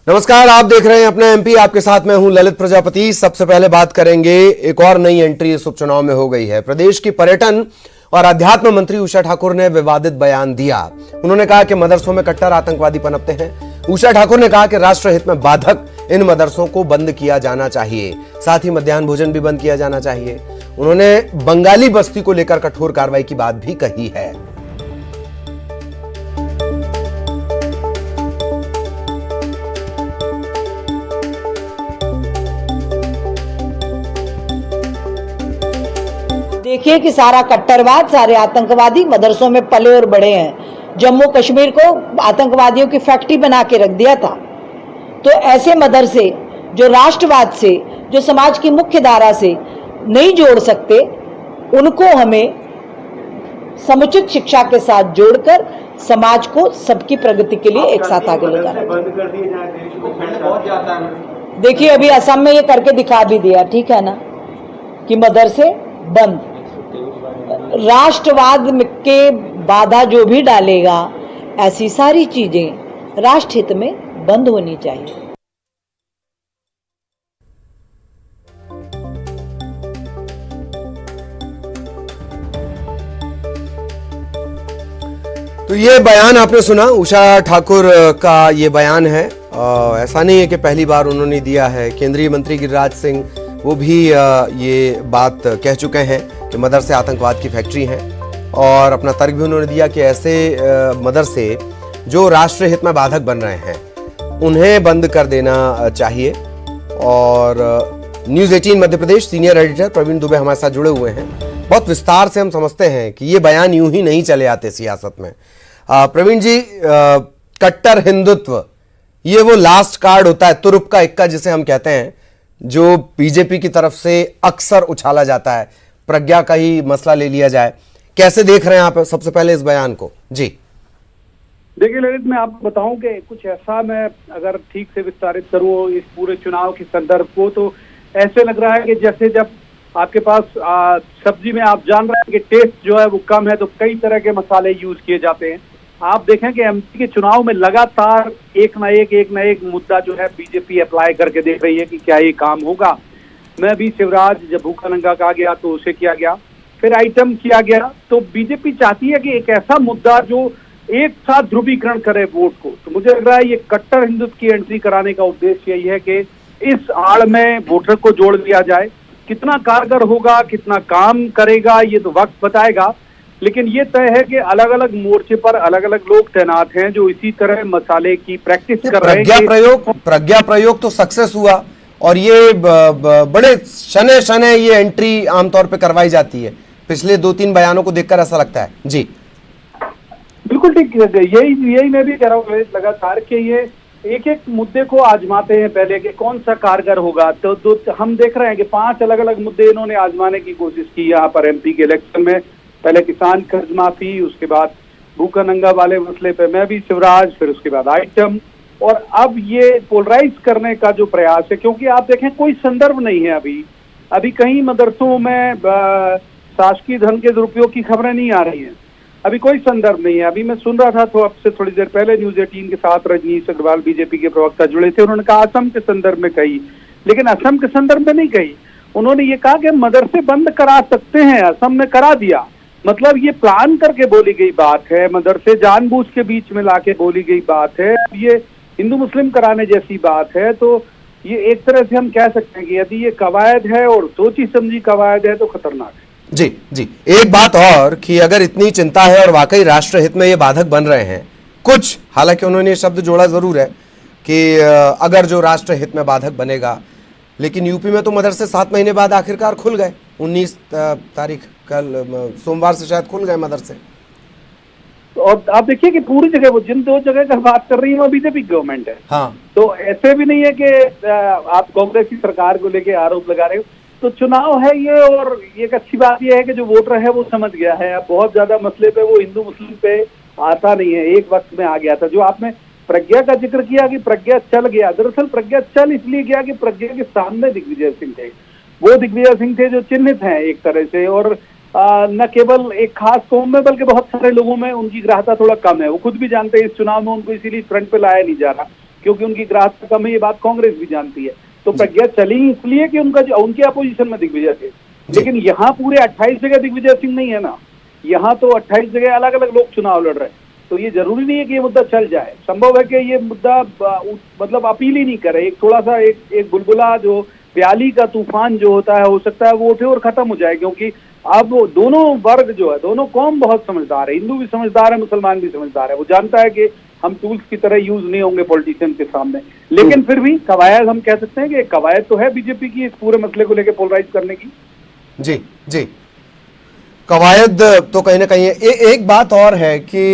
नमस्कार, आप देख रहे हैं अपना एमपी। आपके साथ मैं हूं ललित प्रजापति। सबसे पहले बात करेंगे, एक और नई एंट्री इस उपचुनाव में हो गई है। प्रदेश की पर्यटन और अध्यात्म मंत्री उषा ठाकुर ने विवादित बयान दिया। उन्होंने कहा कि मदरसों में कट्टर आतंकवादी पनपते हैं। उषा ठाकुर ने कहा कि राष्ट्रहित में बाधक इन मदरसों को बंद किया जाना चाहिए, साथ ही मध्याह्न भोजन भी बंद किया जाना चाहिए। उन्होंने बंगाली बस्ती को लेकर कठोर कार्रवाई की बात भी कही है। देखिए कि सारा कट्टरवाद, सारे आतंकवादी मदरसों में पले और बड़े हैं। जम्मू कश्मीर को आतंकवादियों की फैक्ट्री बना के रख दिया था। तो ऐसे मदरसे जो राष्ट्रवाद से, जो समाज की मुख्य धारा से नहीं जोड़ सकते, उनको हमें समुचित शिक्षा के साथ जोड़कर समाज को सबकी प्रगति के लिए एक साथ आगे ले जाना चाहिए। देखिए, अभी असम में ये करके दिखा भी दिया, ठीक है ना, कि मदरसे बंद। राष्ट्रवाद के बाधा जो भी डालेगा, ऐसी सारी चीजें राष्ट्रहित में बंद होनी चाहिए। तो ये बयान आपने सुना, उषा ठाकुर का ये बयान है। ऐसा नहीं है कि पहली बार उन्होंने दिया है। केंद्रीय मंत्री गिरिराज सिंह वो भी ये बात कह चुके हैं कि मदरसे आतंकवाद की फैक्ट्री हैं, और अपना तर्क भी उन्होंने दिया कि ऐसे मदरसे जो राष्ट्र हित में बाधक बन रहे हैं उन्हें बंद कर देना चाहिए। और news 18 Madhya Pradesh senior editor Praveen Dubey हमारे साथ जुड़े हुए हैं। बहुत विस्तार से हम समझते हैं कि ये बयान यूं ही नहीं चले आते सियासत में। प्रवीण जी, कट्टर हिंदुत्व ये वो लास्ट कार्ड होता है, तुरुप का इक्का जिसे हम कहते हैं, जो बीजेपी की तरफ से अक्सर उछाला जाता है। प्रज्ञा का ही मसला ले लिया जाए, कैसे देख रहे हैं आप सबसे पहले इस बयान को? जी देखिए ललित, मैं आपको बताऊं कि कुछ ऐसा, मैं अगर ठीक से विस्तारित करूं इस पूरे चुनाव के संदर्भ को, तो ऐसे लग रहा है कि जैसे जब आपके पास सब्जी में आप जान रहे हैं कि टेस्ट जो है वो कम है, तो कई तरह के मसाले यूज किए जाते हैं। आप देखें कि एमपी के चुनाव में लगातार एक ना एक मुद्दा जो है बीजेपी अप्लाई करके देख रही है कि क्या ये काम होगा। मैं भी शिवराज, जब भूखा नंगा कहा गया तो उसे किया गया, फिर आइटम किया गया। तो बीजेपी चाहती है कि एक ऐसा मुद्दा जो एक साथ ध्रुवीकरण करे वोट को। तो मुझे लग रहा है ये कट्टर हिंदुत्व की एंट्री कराने का उद्देश्य यही है कि इस आड़ में वोटर को जोड़ दिया जाए। कितना कारगर होगा, कितना काम करेगा, ये तो वक्त बताएगा। लेकिन ये तय है कि अलग अलग मोर्चे पर अलग अलग लोग तैनात हैं जो इसी तरह मसाले की प्रैक्टिस कर रहे हैं। प्रज्ञा प्रयोग तो सक्सेस हुआ, और ये बड़े शने शने ये एंट्री आमतौर पे करवाई जाती है। पिछले 2-3 बयानों को देखकर ऐसा लगता है। जी बिल्कुल ठीक, यही मैं भी कह रहा हूँ लगातार के ये एक एक मुद्दे को आजमाते हैं पहले कि कौन सा कारगर होगा। तो हम देख रहे हैं कि 5 अलग अलग मुद्दे इन्होंने आजमाने की कोशिश की यहाँ पर एमपी के इलेक्शन में। पहले किसान कर्ज माफी, उसके बाद भूखा नंगा वाले मसले पे मैं भी शिवराज, फिर उसके बाद आइटम, और अब ये पोलराइज करने का जो प्रयास है। क्योंकि आप देखें कोई संदर्भ नहीं है अभी कहीं मदरसों में शासकीय धन के दुरुपयोग की खबरें नहीं आ रही हैं। अभी कोई संदर्भ नहीं है। अभी मैं सुन रहा था तो अब से थोड़ी देर पहले न्यूज़ 18 के साथ रजनीश अग्रवाल बीजेपी के प्रवक्ता जुड़े थे, उन्होंने कहा असम के संदर्भ में कही, लेकिन असम के संदर्भ में नहीं कही। उन्होंने ये कहा कि मदरसे बंद करा सकते हैं, असम में करा दिया। मतलब ये प्लान करके बोली गई बात है, मदरसे जानबूझ के बीच में लाके बोली गई बात है। ये हिंदू मुस्लिम कराने जैसी बात है। तो ये एक तरह से हम कह सकते हैं कि यदि ये कवायद है और सोची समझी कवायद है तो खतरनाक है। जी एक बात और कि अगर इतनी चिंता है और वाकई राष्ट्र हित में ये बाधक बन रहे हैं कुछ, हालांकि उन्होंने ये शब्द जोड़ा जरूर है कि अगर जो राष्ट्र हित में बाधक बनेगा, लेकिन यूपी में तो मदरसे 7 महीने बाद आखिरकार खुल गए। 19 तारीख कल सोमवार से शायद खुल गए मदरसे। और आप देखिए कि पूरी जगह वो जिन 2 जगह का बात कर रही है वो बीजेपी गवर्नमेंट है। हाँ, तो ऐसे भी नहीं है कि आप कांग्रेस की सरकार को लेके आरोप लगा रहे हो। तो चुनाव है ये, और एक अच्छी बात ये है कि जो वोटर है वो समझ गया है। अब बहुत ज्यादा मसले पे वो हिंदू मुस्लिम पे आता नहीं है, एक वक्त में आ गया था। जो आपने प्रज्ञा का जिक्र किया कि प्रज्ञा चल गया, दरअसल प्रज्ञा चल इसलिए गया कि प्रज्ञा के सामने दिग्विजय सिंह थे। वो दिग्विजय सिंह थे जो चिन्हित हैं एक तरह से, और न केवल एक खास कौम में बल्कि बहुत सारे लोगों में उनकी ग्राह्यता थोड़ा कम है। वो खुद भी जानते हैं इस चुनाव में उनको इसीलिए फ्रंट पे लाया नहीं जा रहा, क्योंकि उनकी ग्राहकता कम है, ये बात कांग्रेस भी जानती है। तो प्रज्ञा चली इसलिए कि उनके अपोजिशन में दिग्विजय थे, लेकिन यहाँ पूरे 28 जगह दिग्विजय सिंह नहीं है ना, यहाँ तो 28 जगह अलग अलग लोग चुनाव लड़ रहे हैं। तो ये जरूरी नहीं है कि ये मुद्दा चल जाए, संभव है कि ये मुद्दा मतलब अपील ही नहीं करे, एक थोड़ा सा एक बुलबुला जो प्याली का तूफान जो होता है, हो सकता है वो उठे और खत्म हो जाए, क्योंकि अब दोनों वर्ग जो है, दोनों कौम बहुत समझदार है, हिंदू भी समझदार है, मुसलमान भी समझदार है। वो जानता है कि हम टूल्स की तरह यूज नहीं होंगे पॉलिटिशियन के सामने, लेकिन फिर भी कवायद हम कह सकते हैं कि कवायद तो है बीजेपी की इस पूरे मसले को लेकर पोलराइज करने की। जी जी, कवायद तो कहीं ना कहीं एक बात और है कि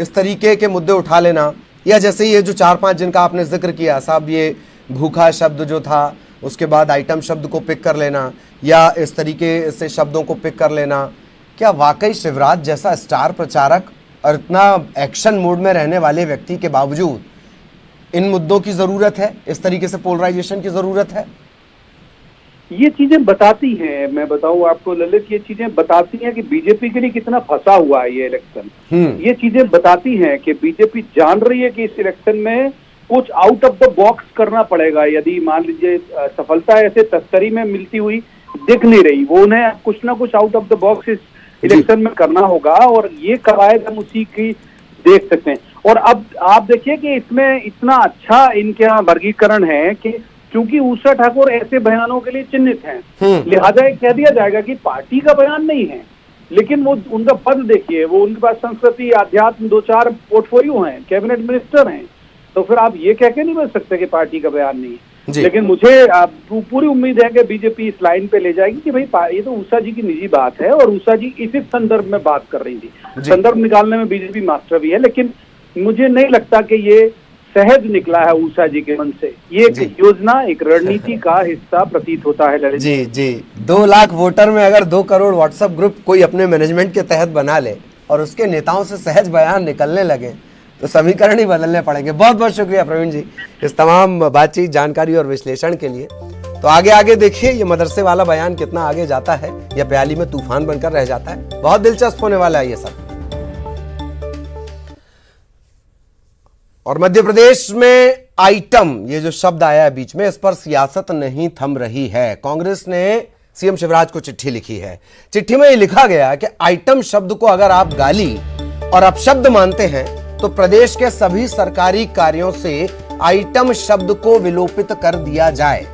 इस तरीके के मुद्दे उठा लेना, या जैसे ये जो 4-5 जिनका आपने जिक्र किया साहब, ये भूखा शब्द जो था, उसके बाद आइटम शब्द को पिक कर लेना, या इस तरीके से शब्दों को पिक कर लेना, क्या वाकई शिवराज जैसा स्टार प्रचारक और इतना एक्शन मोड में रहने वाले व्यक्ति के बावजूद इन मुद्दों की जरूरत है, इस तरीके से पोलराइजेशन की जरूरत है? ये चीजें बताती हैं, मैं बताऊं आपको ललित, ये चीजें बताती हैं कि बीजेपी के लिए कितना फंसा हुआ है ये इलेक्शन। ये चीजें बताती हैं कि बीजेपी जान रही है कि इस इलेक्शन में कुछ आउट ऑफ द बॉक्स करना पड़ेगा। यदि मान लीजिए सफलता ऐसे तस्करी में मिलती हुई दिख नहीं रही, वो उन्हें कुछ ना कुछ आउट ऑफ द बॉक्स इस इलेक्शन में करना होगा, और ये कवायद हम उसी की देख सकते हैं। और अब आप देखिए कि इसमें इतना अच्छा इनके यहाँ वर्गीकरण है कि क्योंकि उषा ठाकुर ऐसे बयानों के लिए चिन्हित हैं, लिहाजा कह दिया जाएगा कि पार्टी का बयान नहीं है, लेकिन वो उनका पद देखिए, वो उनके पास संस्कृति, अध्यात्म 2-4 पोर्टफोलियो हैं, कैबिनेट मिनिस्टर हैं, तो फिर आप ये कह के नहीं बोल सकते कि पार्टी का बयान नहीं है। लेकिन मुझे पूरी उम्मीद है कि बीजेपी इस लाइन पे ले जाएगी कि भाई ये तो उषा जी की निजी बात है, और उषा जी इसी संदर्भ में बात कर रही थी, संदर्भ निकालने में बीजेपी मास्टर भी है, लेकिन मुझे नहीं लगता कि ये सहज निकला है उषा जी के मन से। ये एक योजना, एक रणनीति का हिस्सा प्रतीत होता है ललित जी जी। 2 लाख वोटर में अगर 2 करोड़ व्हाट्सएप ग्रुप कोई अपने मैनेजमेंट के तहत बना ले और उसके नेताओं से सहज बयान निकलने लगे तो समीकरण ही बदलने पड़ेंगे। बहुत बहुत शुक्रिया प्रवीण जी इस तमाम बातचीत, जानकारी और विश्लेषण के लिए। तो आगे देखिए ये मदरसे वाला बयान कितना आगे जाता है या प्याली में तूफान बनकर रह जाता है। बहुत दिलचस्प होने वाला है ये सब। और मध्य प्रदेश में आइटम, ये जो शब्द आया है बीच में, इस पर सियासत नहीं थम रही है। कांग्रेस ने सीएम शिवराज को चिट्ठी लिखी है। चिट्ठी में ये लिखा गया कि आइटम शब्द को अगर आप गाली और अपशब्द मानते हैं तो प्रदेश के सभी सरकारी कार्यों से आइटम शब्द को विलोपित कर दिया जाए।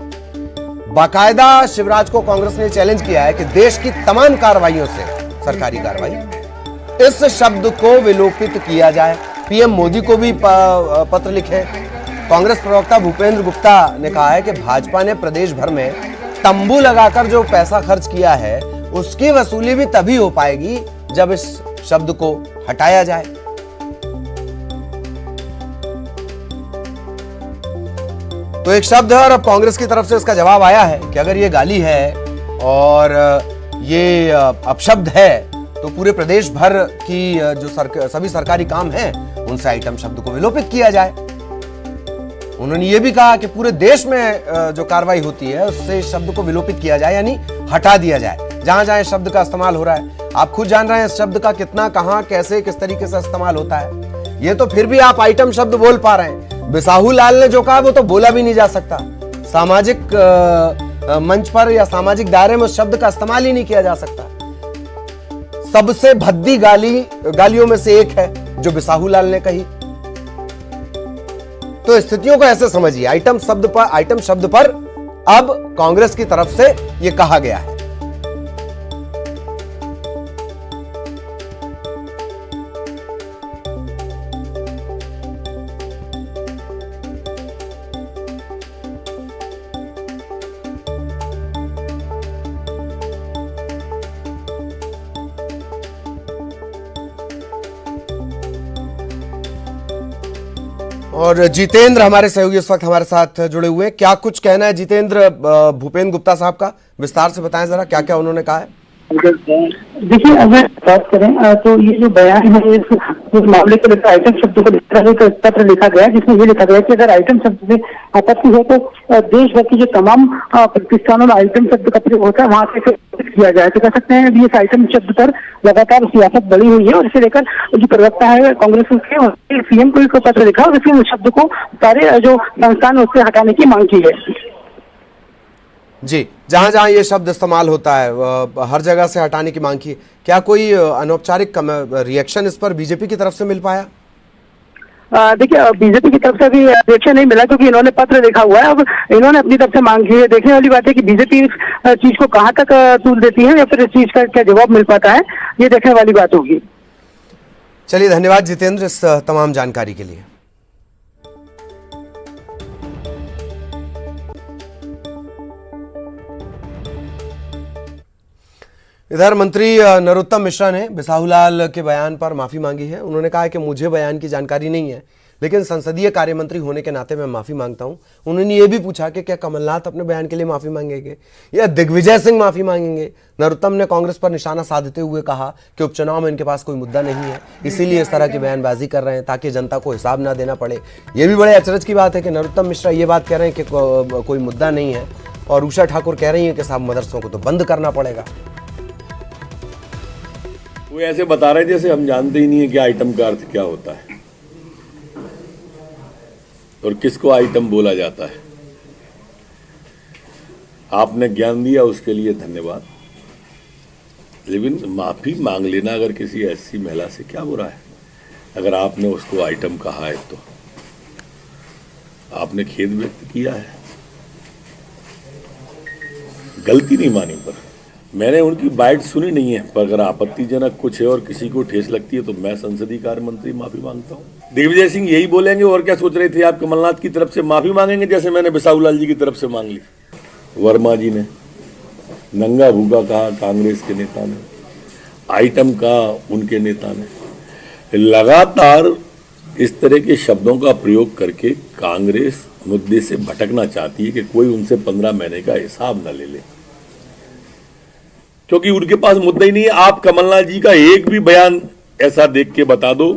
बाकायदा शिवराज को कांग्रेस ने चैलेंज किया है कि देश की तमाम कार्रवाइयों से, सरकारी कार्रवाई, इस शब्द को विलोपित किया जाए। पीएम मोदी को भी पत्र लिखे। कांग्रेस प्रवक्ता भूपेंद्र गुप्ता ने कहा है कि भाजपा ने प्रदेश भर में तंबू लगाकर जो पैसा खर्च किया है उसकी वसूली भी तभी हो पाएगी जब इस शब्द को हटाया जाए। तो एक शब्द है और अब कांग्रेस की तरफ से इसका जवाब आया है कि अगर ये गाली है और ये अपशब्द है तो पूरे प्रदेश भर की जो सभी सरकारी काम हैं उनसे आइटम शब्द को विलोपित किया जाए। उन्होंने ये भी कहा कि पूरे देश में जो कार्रवाई होती है उससे शब्द को विलोपित किया जाए, यानी हटा दिया जाए। जहां जहां इस शब्द का इस्तेमाल हो रहा है, आप खुद जान रहे हैं इस शब्द का कितना, कहां, कैसे, किस तरीके से इस्तेमाल होता है। ये तो फिर भी आप आइटम शब्द बोल पा रहे हैं। बिसाहू लाल ने जो कहा वो तो बोला भी नहीं जा सकता। सामाजिक मंच पर या सामाजिक दायरे में उस शब्द का इस्तेमाल ही नहीं किया जा सकता। सबसे भद्दी गालियों में से एक है जो बिसाहू लाल ने कही। तो स्थितियों को ऐसे समझिए, आइटम शब्द पर अब कांग्रेस की तरफ से यह कहा गया है। और जितेंद्र हमारे सहयोगी इस वक्त हमारे साथ जुड़े हुए हैं। क्या कुछ कहना है जितेंद्र भूपेंद्र गुप्ता साहब का, विस्तार से बताएं जरा क्या क्या उन्होंने कहा है। देखिए, अगर बात करें तो ये जो बयान है इस मामले को लेकर आइटम शब्द को लेकर एक पत्र लिखा गया, जिसमें ये लिखा गया कि अगर आइटम शब्द से आपत्ति है तो देश भर की जो तमाम प्रतिष्ठानों में आइटम शब्द का प्रयोग होता है वहां से किया जाए। तो कह सकते हैं अभी इस आइटम शब्द पर लगातार सियासत बढ़ी हुई है और इसे लेकर जो प्रवक्ता है कांग्रेस के सीएम को एक पत्र लिखा और इसमें उस शब्द को सारे जो संस्थान उससे हटाने की मांग की है। जी, जहां जहां ये शब्द इस्तेमाल होता है हर जगह से हटाने की मांग की। क्या कोई अनौपचारिक रिएक्शन इस पर बीजेपी की तरफ से मिल पाया? देखिए, बीजेपी की तरफ से अभी रिएक्शन नहीं मिला क्योंकि इन्होंने पत्र लिखा हुआ है। अब इन्होंने अपनी तरफ से मांग की है। देखने वाली बात है कि बीजेपी इस चीज को कहां तक तूल देती है या फिर इस चीज का क्या जवाब मिल पाता है, ये देखने वाली बात होगी। चलिए, धन्यवाद जितेंद्र इस तमाम जानकारी के लिए। इधर मंत्री नरोत्तम मिश्रा ने बिसाहुलाल के बयान पर माफी मांगी है। उन्होंने कहा है कि मुझे बयान की जानकारी नहीं है, लेकिन संसदीय कार्य मंत्री होने के नाते मैं माफी मांगता हूं। उन्होंने ये भी पूछा कि क्या कमलनाथ अपने बयान के लिए माफी मांगेंगे या दिग्विजय सिंह माफी मांगेंगे। नरोत्तम ने कांग्रेस पर निशाना साधते हुए कहा कि उपचुनाव में इनके पास कोई मुद्दा नहीं है, इसीलिए इस तरह की बयानबाजी कर रहे हैं ताकि जनता को हिसाब ना देना पड़े। ये भी बड़े अचरज की बात है कि नरोत्तम मिश्रा ये बात कह रहे हैं कि कोई मुद्दा नहीं है और उषा ठाकुर कह रही है कि साहब मदरसों को तो बंद करना पड़ेगा। वो ऐसे बता रहे जैसे हम जानते ही नहीं है कि आइटम का अर्थ क्या होता है और किसको आइटम बोला जाता है। आपने ज्ञान दिया उसके लिए धन्यवाद, लेकिन माफी मांग लेना अगर किसी ऐसी महिला से क्या बुरा है। अगर आपने उसको आइटम कहा है तो आपने खेद व्यक्त किया है, गलती नहीं मानी। पर मैंने उनकी बाइट सुनी नहीं है, पर अगर आपत्तिजनक कुछ है और किसी को ठेस लगती है तो मैं संसदीय कार्य मंत्री माफी मांगता हूँ। दिग्विजय सिंह यही बोलेंगे और क्या सोच रहे थे आप कमलनाथ की तरफ से माफी मांगेंगे जैसे मैंने बिसाहुलाल जी की तरफ से मांग ली। वर्मा जी ने नंगा भूखा कहा कांग्रेस के नेता ने, आइटम का उनके नेता ने। लगातार इस तरह के शब्दों का प्रयोग करके कांग्रेस मुद्दे से भटकना चाहती है कि कोई उनसे 15 महीने का हिसाब न ले ले, क्योंकि उनके पास मुद्दा ही नहीं है। आप कमलनाथ जी का एक भी बयान ऐसा देख के बता दो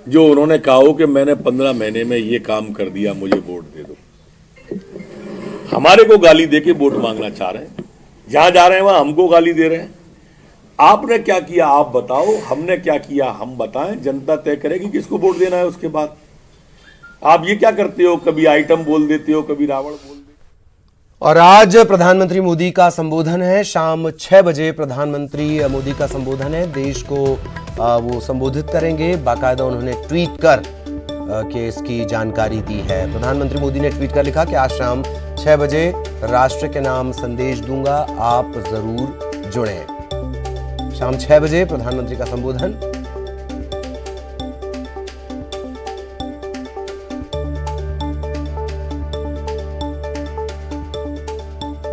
जो उन्होंने कहा हो कि मैंने 15 महीने में ये काम कर दिया, मुझे वोट दे दो। हमारे को गाली दे के वोट मांगना चाह रहे हैं, जहां जा रहे हैं वहां हमको गाली दे रहे हैं। आपने क्या किया आप बताओ, हमने क्या किया हम बताएं, जनता तय करेगी किसको वोट देना है। उसके बाद आप ये क्या करते हो, कभी आइटम बोल देते हो, कभी रावण बोल देते हो। और आज प्रधानमंत्री मोदी का संबोधन है, शाम 6 बजे प्रधानमंत्री मोदी का संबोधन है। देश को वो संबोधित करेंगे। बाकायदा उन्होंने ट्वीट कर के इसकी जानकारी दी है। प्रधानमंत्री मोदी ने ट्वीट कर लिखा कि आज शाम 6 बजे राष्ट्र के नाम संदेश दूंगा, आप जरूर जुड़ें। शाम 6 बजे प्रधानमंत्री का संबोधन।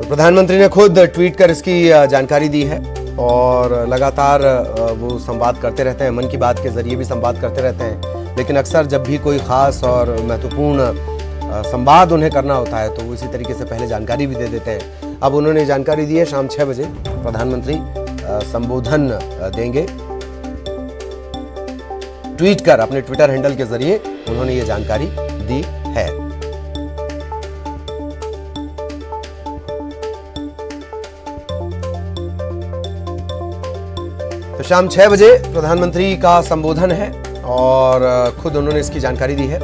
प्रधानमंत्री ने खुद ट्वीट कर इसकी जानकारी दी है और लगातार वो संवाद करते रहते हैं, मन की बात के जरिए भी संवाद करते रहते हैं। लेकिन अक्सर जब भी कोई खास और महत्वपूर्ण संवाद उन्हें करना होता है तो वो इसी तरीके से पहले जानकारी भी दे देते हैं। अब उन्होंने जानकारी दी है, शाम 6 बजे प्रधानमंत्री संबोधन देंगे। ट्वीट कर अपने ट्विटर हैंडल के जरिए उन्होंने ये जानकारी दी है। तो शाम 6 बजे प्रधानमंत्री का संबोधन है और खुद उन्होंने इसकी जानकारी दी है।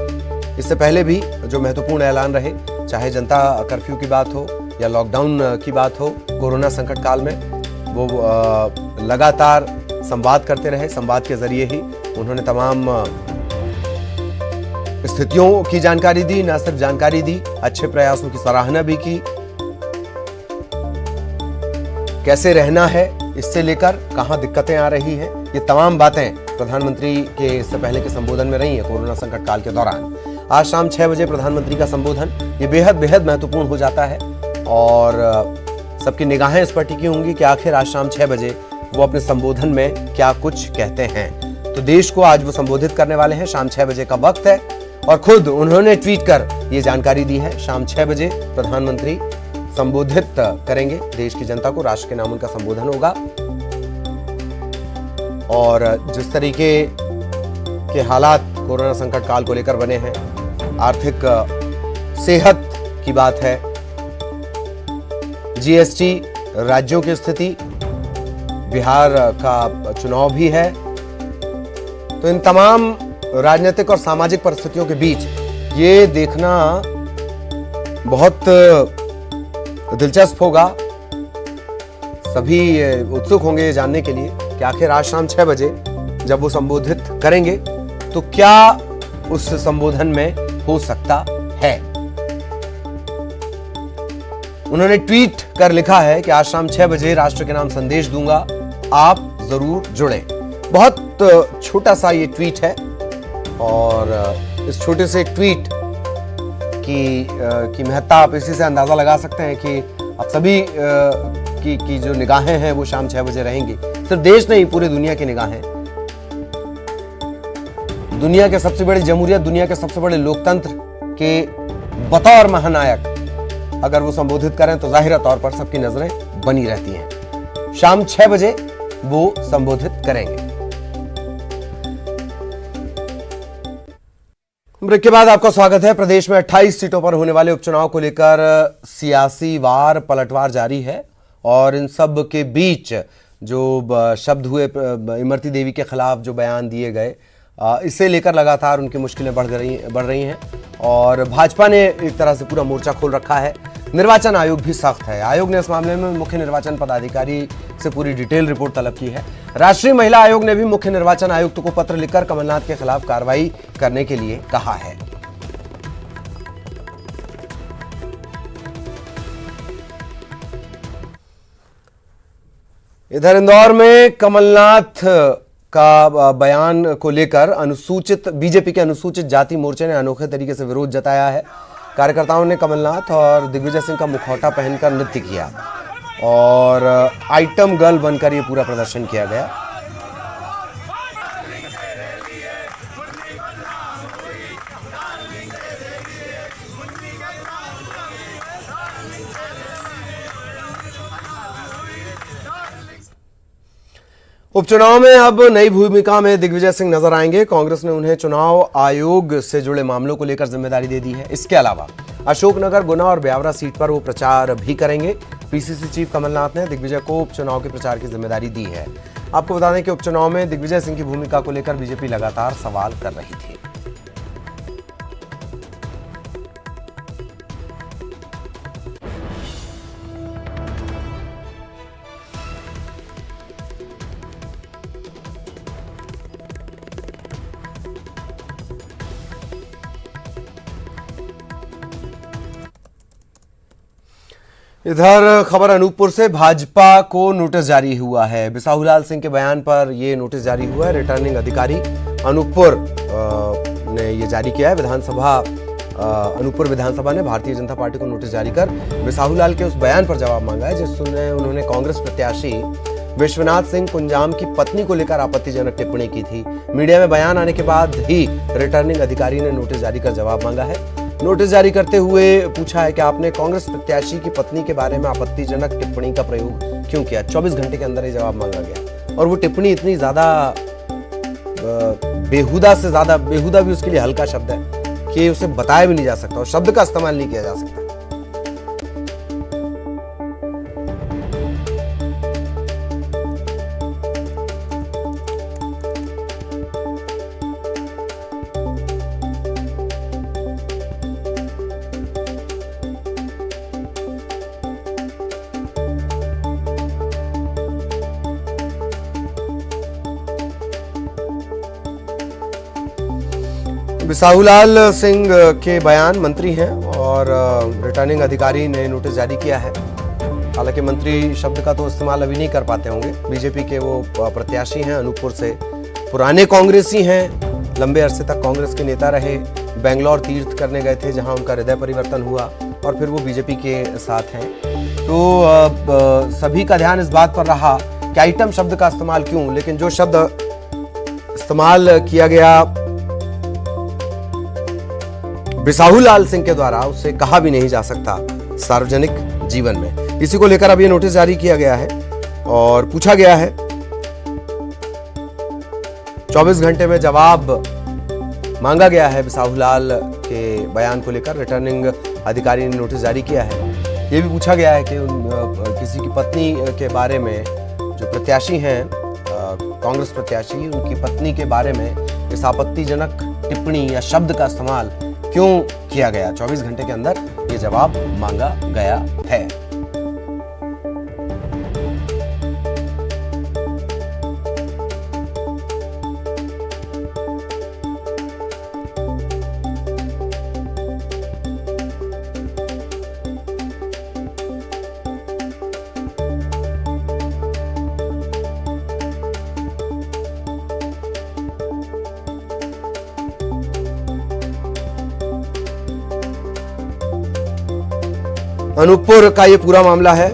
इससे पहले भी जो महत्वपूर्ण ऐलान रहे, चाहे जनता कर्फ्यू की बात हो या लॉकडाउन की बात हो, कोरोना संकट काल में वो लगातार संवाद करते रहे। संवाद के जरिए ही उन्होंने तमाम स्थितियों की जानकारी दी, न सिर्फ जानकारी दी, अच्छे प्रयासों की सराहना भी की। कैसे रहना है इससे लेकर कहां दिक्कतें आ रही हैं, ये तमाम बातें प्रधानमंत्री के इससे पहले के संबोधन में रही है कोरोना संकट काल के दौरान। आज शाम 6 बजे प्रधानमंत्री का संबोधन ये बेहद बेहद महत्वपूर्ण हो जाता है और सबकी निगाहें इस पर टिकी होंगी कि आखिर आज शाम 6 बजे वो अपने संबोधन में क्या कुछ कहते हैं। तो देश को आज वो संबोधित करने वाले हैं। शाम 6 बजे का वक्त है और खुद उन्होंने ट्वीट कर ये जानकारी दी है। शाम 6 बजे प्रधानमंत्री संबोधित करेंगे देश की जनता को, राष्ट्र के नाम उनका संबोधन होगा। और जिस तरीके के हालात कोरोना संकट काल को लेकर बने हैं, आर्थिक सेहत की बात है, जीएसटी, राज्यों की स्थिति, बिहार का चुनाव भी है, तो इन तमाम राजनीतिक और सामाजिक परिस्थितियों के बीच ये देखना बहुत दिलचस्प होगा। सभी उत्सुक होंगे ये जानने के लिए कि आखिर आज शाम 6 बजे जब वो संबोधित करेंगे तो क्या उस संबोधन में हो सकता है। उन्होंने ट्वीट कर लिखा है कि आज शाम 6 बजे राष्ट्र के नाम संदेश दूंगा, आप जरूर जुड़ें। बहुत छोटा सा ये ट्वीट है और इस छोटे से ट्वीट की महत्ता आप इसी से अंदाजा लगा सकते हैं कि आप सभी की जो निगाहें हैं वो शाम 6 बजे रहेंगी। सिर्फ देश नहीं, पूरी दुनिया की निगाहें। दुनिया के सबसे बड़ी जमहूरियत, दुनिया के सबसे बड़े लोकतंत्र के बतौर महानायक अगर वो संबोधित करें तो जाहिर तौर पर सबकी नजरें बनी रहती हैं। शाम 6 बजे वो संबोधित करेंगे। ब्रेक के बाद आपका स्वागत है। प्रदेश में 28 सीटों पर होने वाले उपचुनाव को लेकर सियासी वार पलटवार जारी है और इन सब के बीच जो शब्द हुए इमरती देवी के खिलाफ जो बयान दिए गए, इसे लेकर लगातार उनकी मुश्किलें बढ़ रही हैं और भाजपा ने एक तरह से पूरा मोर्चा खोल रखा है। निर्वाचन आयोग भी सख्त है। आयोग ने इस मामले में मुख्य निर्वाचन पदाधिकारी से पूरी डिटेल रिपोर्ट तलब की है। राष्ट्रीय महिला आयोग ने भी मुख्य निर्वाचन आयुक्त को पत्र लिखकर कमलनाथ के खिलाफ कार्रवाई करने के लिए कहा है। इधर इंदौर में कमलनाथ का बयान को लेकर बीजेपी के अनुसूचित जाति मोर्चे ने अनोखे तरीके से विरोध जताया है। कार्यकर्ताओं ने कमलनाथ और दिग्विजय सिंह का मुखौटा पहनकर नृत्य किया और आइटम गर्ल बनकर ये पूरा प्रदर्शन किया गया। उपचुनाव में अब नई भूमिका में दिग्विजय सिंह नजर आएंगे। कांग्रेस ने उन्हें चुनाव आयोग से जुड़े मामलों को लेकर जिम्मेदारी दे दी है। इसके अलावा अशोकनगर, गुना और ब्यावरा सीट पर वो प्रचार भी करेंगे। पीसीसी चीफ कमलनाथ ने दिग्विजय को उपचुनाव के प्रचार की जिम्मेदारी दी है। आपको बता दें कि उपचुनाव में दिग्विजय सिंह की भूमिका को लेकर बीजेपी लगातार सवाल कर रही थी। इधर खबर अनूपपुर से भाजपा को नोटिस जारी हुआ है। बिसाहुलाल सिंह के बयान पर यह नोटिस जारी हुआ है। रिटर्निंग अधिकारी अनूपपुर ने यह जारी किया है। अनूपपुर विधानसभा ने भारतीय जनता पार्टी को नोटिस जारी कर बिसाहुलाल के उस बयान पर जवाब मांगा है जिसमें उन्होंने कांग्रेस प्रत्याशी विश्वनाथ सिंह कुंजाम की पत्नी को लेकर आपत्तिजनक टिप्पणी की थी। मीडिया में बयान आने के बाद ही रिटर्निंग अधिकारी ने नोटिस जारी कर जवाब मांगा है। नोटिस जारी करते हुए पूछा है कि आपने कांग्रेस प्रत्याशी की पत्नी के बारे में आपत्तिजनक टिप्पणी का प्रयोग क्यों किया। 24 घंटे के अंदर ये जवाब मांगा गया और वो टिप्पणी इतनी ज्यादा बेहुदा भी उसके लिए हल्का शब्द है कि उसे बताया भी नहीं जा सकता और शब्द का इस्तेमाल नहीं किया जा सकता। बिसाहुलाल सिंह के बयान मंत्री हैं और रिटर्निंग अधिकारी ने नोटिस जारी किया है। हालांकि मंत्री शब्द का तो इस्तेमाल अभी नहीं कर पाते होंगे। बीजेपी के वो प्रत्याशी हैं, अनूपपुर से पुराने कांग्रेसी हैं, लंबे अरसे तक कांग्रेस के नेता रहे, बेंगलोर तीर्थ करने गए थे जहां उनका हृदय परिवर्तन हुआ और फिर वो बीजेपी के साथ हैं। तो सभी का ध्यान इस बात पर रहा कि आइटम शब्द का इस्तेमाल क्यों, लेकिन जो शब्द इस्तेमाल किया गया बिसाहुलाल सिंह के द्वारा उसे कहा भी नहीं जा सकता सार्वजनिक जीवन में। इसी को लेकर अब ये नोटिस जारी किया गया है और पूछा गया है 24 घंटे में जवाब मांगा गया है बिसाहुलाल के बयान को लेकर। रिटर्निंग अधिकारी ने नोटिस जारी किया है। ये भी पूछा गया है कि किसी की पत्नी के बारे में, जो प्रत्याशी हैं कांग्रेस प्रत्याशी, उनकी पत्नी के बारे में इस आपत्तिजनक टिप्पणी या शब्द का इस्तेमाल क्यों किया गया। 24 घंटे के अंदर ये जवाब मांगा गया है। अनूपपुर का ये पूरा मामला है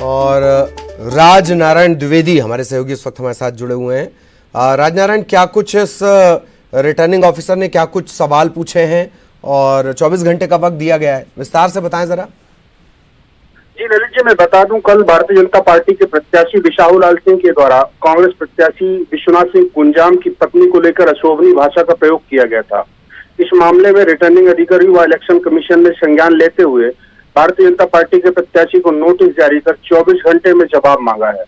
और राजनारायण द्विवेदी हमारे सहयोगी इस वक्त हमारे साथ जुड़े हुए हैं। राजनारायण, क्या कुछ इस रिटर्निंग ऑफिसर ने क्या कुछ सवाल पूछे हैं और 24 घंटे का वक्त दिया गया है, विस्तार से बताएं जरा। जी ललित जी, मैं बता दूं, कल भारतीय जनता पार्टी के प्रत्याशी बिसाहुलाल सिंह के द्वारा कांग्रेस प्रत्याशी विश्वनाथ सिंह कुंजाम की पत्नी को लेकर अशोभनीय भाषा का प्रयोग किया गया था। इस मामले में रिटर्निंग अधिकारी व इलेक्शन कमीशन ने संज्ञान लेते हुए भारतीय जनता पार्टी के प्रत्याशी को नोटिस जारी कर 24 घंटे में जवाब मांगा है।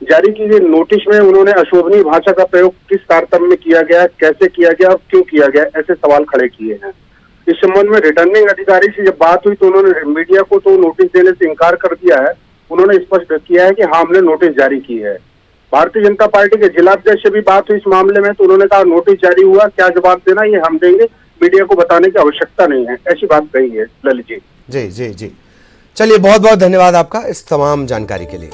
जारी की गई नोटिस में उन्होंने अशोभनीय भाषा का प्रयोग किस तारतम्य में किया गया, कैसे किया गया और क्यों किया गया, ऐसे सवाल खड़े किए हैं। इस संबंध में रिटर्निंग अधिकारी से जब बात हुई तो उन्होंने मीडिया को तो नोटिस देने से इनकार कर दिया है। उन्होंने स्पष्ट किया है कि हाँ, हमने नोटिस जारी की है। भारतीय जनता पार्टी के जिलाध्यक्ष से भी बात हुई इस मामले में, तो उन्होंने कहा नोटिस जारी हुआ, क्या जवाब देना ये हम देंगे, मीडिया को बताने की आवश्यकता नहीं है, ऐसी बात कही है ललित जी। जी जी जी, चलिए बहुत बहुत धन्यवाद आपका इस तमाम जानकारी के लिए।